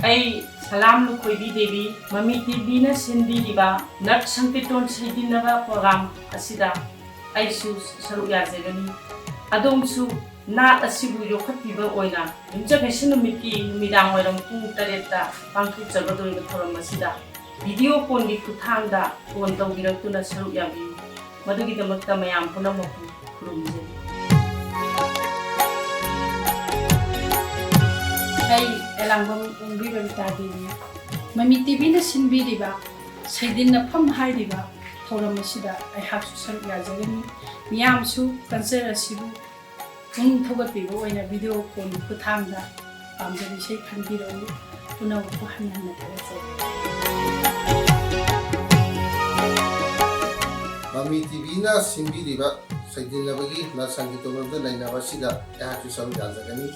ꯑꯩ ꯁꯂꯥꯝ ꯂꯨꯈꯣꯏꯕꯤ ꯗꯦꯕꯤ ꯃꯃꯤ ꯇꯤꯚꯤꯅ ꯁꯤꯟꯕꯤꯔꯤꯕ ꯅꯠ ꯁꯪꯇꯤꯇꯣꯟ ꯁꯩꯗꯤꯟꯅꯕ ꯄ꯭ꯔꯣꯒ꯭ꯔꯥꯝ ꯑꯁꯤꯗ ꯑꯩꯁꯨ ꯁꯔꯨꯛ ꯌꯥꯖꯒꯅꯤ ꯑꯗꯣꯝꯁꯨ ꯅꯥꯠ ꯑꯁꯤꯕꯨ ꯌꯣꯛꯈꯠꯄꯤꯕ ꯑꯣꯏꯅ ꯌꯨꯝꯖꯀꯩꯁ ꯅꯨꯃꯤꯠꯀꯤ ꯅꯨꯃꯤꯗꯥꯡ ꯋꯥꯏꯔꯝ ꯄꯨꯡ 7ꯗ ꯄꯥꯡꯊꯣꯛꯆꯒꯗꯧꯔꯤꯕ ꯊꯧꯔꯝ ꯑꯁꯤꯗ ꯚꯤꯗꯤꯑꯣ ꯀꯣꯜꯒꯤ ꯈꯨꯠꯊꯥꯡꯗ ꯐꯣꯟ ꯇꯧꯕꯤꯔꯛꯇꯨꯅ ꯁꯔꯨꯛ ꯌꯥꯕꯤꯌꯨ ꯃꯗꯨꯒꯤꯗꯃꯛꯇ ꯃꯌꯥꯝ ꯄꯨꯝꯅꯃꯛꯄꯨ ꯈꯨꯔꯨꯝꯖꯔꯤ ꯑꯩ ꯑꯦꯂꯥꯡꯕꯝ ꯑꯣꯡꯕꯤ ꯔꯕꯤꯇꯥ ꯗꯦꯕꯤ ꯃꯃꯤ ꯇꯤꯚꯤꯅ ꯁꯤꯟꯕꯤꯔꯤꯕ ꯁꯩꯗꯤꯟꯅꯐꯝ ꯍꯥꯏꯔꯤꯕ ꯊꯧꯔꯝ ꯑꯁꯤꯗ ꯑꯩꯍꯥꯛꯁꯨ ꯁꯔꯨꯛ ꯌꯥꯖꯒꯅꯤ ꯃꯤꯌꯥꯝꯁꯨ ꯀꯜꯆꯔ ꯑꯁꯤꯕꯨ ꯄꯨꯛꯅꯤꯡ ꯊꯧꯒꯠꯄꯤꯕ ꯑꯣꯏꯅ ꯚꯤꯗꯤꯑꯣ ꯀꯣꯜꯒꯤ ꯈꯨꯠꯊꯥꯡꯗ ꯄꯥꯝꯖꯕ ꯏꯁꯩ ꯈꯟꯕꯤꯔꯛꯎ ꯄꯨꯝꯅꯃꯛꯄꯨ ꯍꯟꯅ ꯍꯟꯅ ꯊꯥꯒꯠꯆꯔꯤ ꯃꯃꯤ ꯇꯤꯚꯤꯅ ꯁꯤꯟꯕꯤꯔꯤꯕ ꯁꯩꯗꯤꯟꯅꯕꯒꯤ ꯅꯠ ꯁꯪꯒꯤꯇꯣꯟꯗ ꯂꯩꯅꯕ ꯑꯁꯤꯗ ꯑꯩꯍꯥꯛꯁꯨ ꯁꯔꯨꯛ ꯌꯥꯖꯒꯅꯤ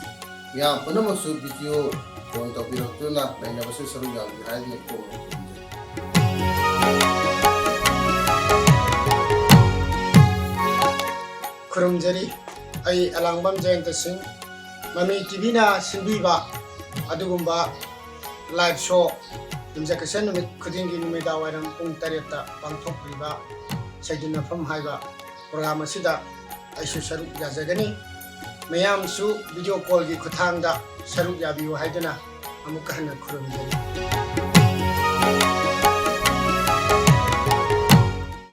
ꯃꯤꯌꯥꯝ ꯄꯨꯝꯅꯃꯛꯁꯨ ꯚꯤꯗꯤꯑꯣ ꯀꯣꯜ ꯇꯧꯕꯤꯔꯛꯇꯨꯅ ꯂꯩꯅꯕꯁꯨ ꯁꯔꯨꯛ ꯌꯥꯕꯤꯌꯨ ꯍꯥꯏꯗꯨꯅ ꯏꯐꯣꯡꯅ ꯈꯨꯔꯨꯝꯖꯔꯤ ꯑꯩ ꯑꯦꯂꯥꯡꯕꯝ ꯖꯌꯟꯇ ꯁꯤꯡ ꯃꯃꯤ ꯇꯤꯚꯤꯅ ꯁꯤꯟꯕꯤꯕ ꯑꯗꯨꯒꯨꯝꯕ ꯂꯥꯏꯚ ꯁꯣ ꯌꯨꯝꯖꯀꯩꯁ ꯅꯨꯃꯤꯠ ꯈꯨꯗꯤꯡꯒꯤ ꯅꯨꯃꯤꯗꯥꯡ ꯋꯥꯏꯔꯝ ꯄꯨꯡ 7ꯗ ꯄꯥꯡꯊꯣꯛꯂꯤꯕ ꯁꯩꯗꯤꯟꯅꯐꯝ ꯍꯥꯏꯕ ꯄ꯭ꯔꯣꯒ꯭ꯔꯥꯝ ꯑꯁꯤꯗ ꯑꯩꯁꯨ ꯁꯔꯨꯛ ꯌꯥꯖꯒꯅꯤ ꯃꯌꯥꯝꯁꯨ ꯚꯤꯗꯤꯑꯣ ꯀꯣꯜꯒꯤ ꯈꯨꯠꯊꯥꯡꯗ ꯁꯔꯨꯛ ꯌꯥꯕꯤꯌꯨ ꯍꯥꯏꯗꯨꯅ ꯑꯃꯨꯛꯀ ꯍꯟꯅ ꯈꯨꯔꯨꯝꯖꯔꯤ